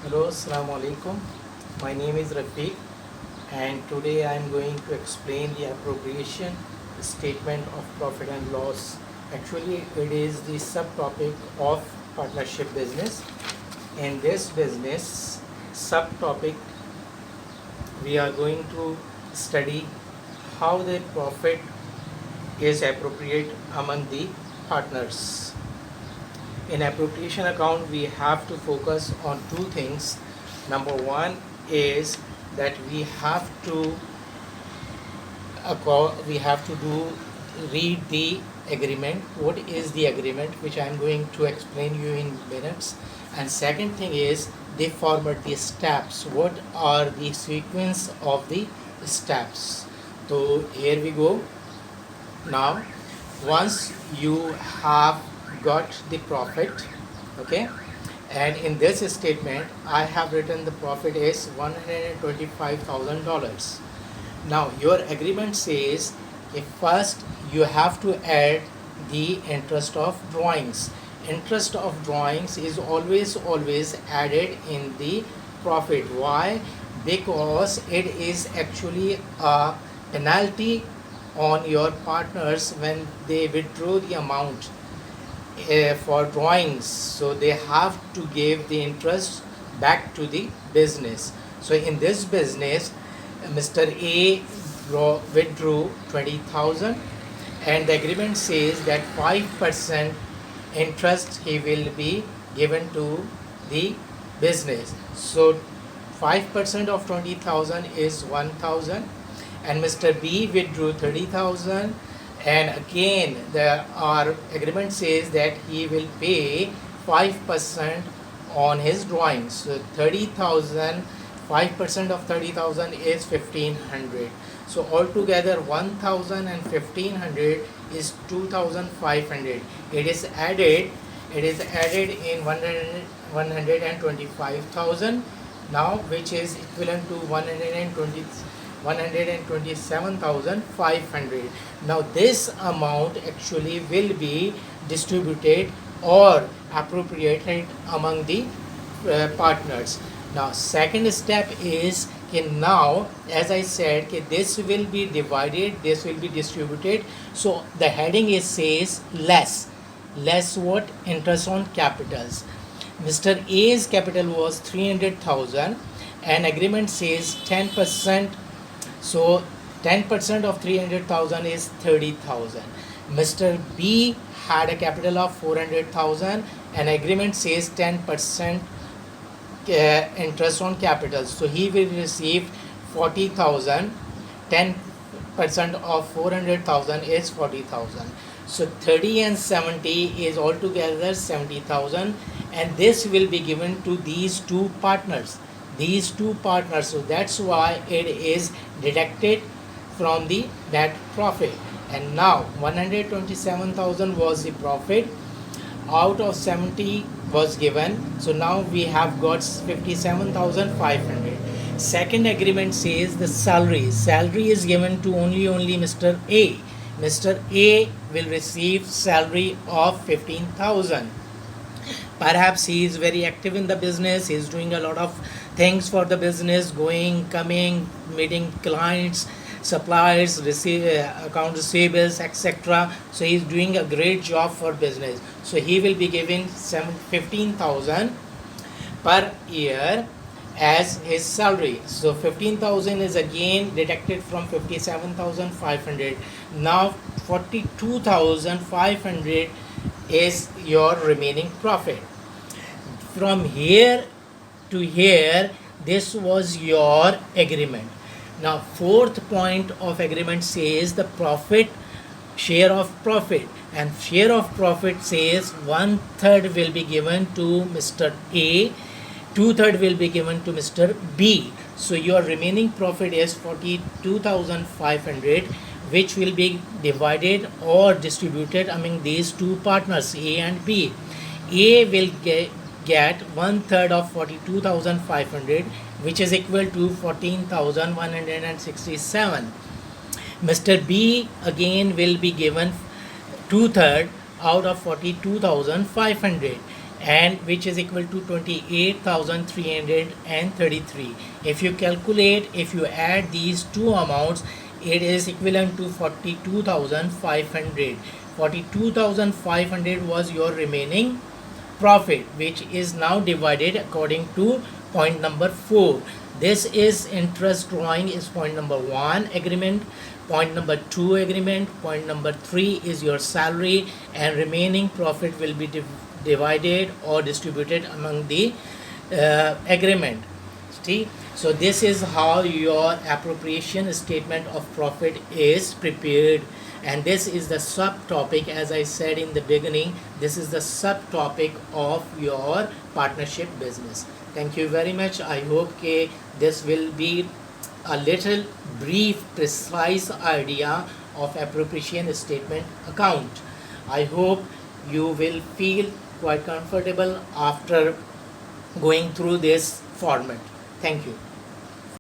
Hello, Assalamu alaikum. My name is Rafiq, and today I am going to explain the appropriation statement of profit and loss. Actually, it is the subtopic of partnership business. In this business subtopic, we are going to study how the profit is appropriate among the partners. In appropriation account, we have to focus on two things. Number one is that we have to do read the agreement. What is the agreement, which I am going to explain you in minutes. And second thing is the format, the steps. What are the sequence of the steps? So here we go. Now, once you have got the profit, okay, and in this statement I have written the profit is $125,000. Now your agreement says if first you have to add the interest of drawings. Interest of drawings is always added in the profit. Why? Because it is actually a penalty on your partners when they withdraw the amount for drawings, so they have to give the interest back to the business. So in this business, Mr. A withdrew 20,000, and the agreement says that 5% interest he will be given to the business. So 5% of 20,000 is 1,000, and Mr. B withdrew 30,000, and again our agreement says that he will pay 5% on his drawings. So 30,000, 5% of 30,000 is 1,500. So altogether 1,000 and 1,500 is 2,500. It is added in 125,000 now, which is equivalent to 127,500. Now this amount actually will be distributed or appropriated among the partners. Now second step is now, as I said, this will be divided, this will be distributed. So the heading is says less what? Interest on capitals. Mr. A's capital was 300,000, and agreement says 10%. So 10% of 300,000 is 30,000. Mr. B had a capital of 400,000, and agreement says 10% interest on capital. So he will receive 40,000. 10% of 400,000 is 40,000. So 30 and 70 is altogether 70,000, and this will be given to these two partners. So that's why it is deducted from the net profit. And now 127,000 was the profit, out of 70 was given. So now we have got 57,500. Second agreement says the salary is given to only Mr. A. Mr. A will receive salary of 15,000. Perhaps he is very active in the business, he is doing a lot of things for the business, going, coming, meeting clients, suppliers, account receivables, etc. So he is doing a great job for business. So he will be given 15,000 per year as his salary. So 15,000 is again deducted from 57,500. Now 42,500 is your remaining profit. From here to here, this was your agreement. Now fourth point of agreement says the profit, share of profit, and share of profit says 1/3 will be given to Mr. A, 2/3 will be given to Mr. B. So your remaining profit is 42,500, which will be divided or distributed among these two partners, A and B. A will get 1/3 of 42,500, which is equal to 14,167. Mr. B again will be given 2/3 out of 42,500, and which is equal to 28,333. If you calculate, if you add these two amounts, it is equivalent to 42,500. 42,500 was your remaining profit, which is now divided according to point number 4. This is interest drawing is point number 1 agreement, point number 2 agreement, point number 3 is your salary, and remaining profit will be divided or distributed among the agreement. See, so this is how your appropriation statement of profit is prepared, and this is the subtopic, as I said in the beginning, this is the subtopic of your partnership business. Thank you very much. I hope this will be a little brief, precise idea of appropriation statement account. I hope you will feel quite comfortable after going through this format. Thank you.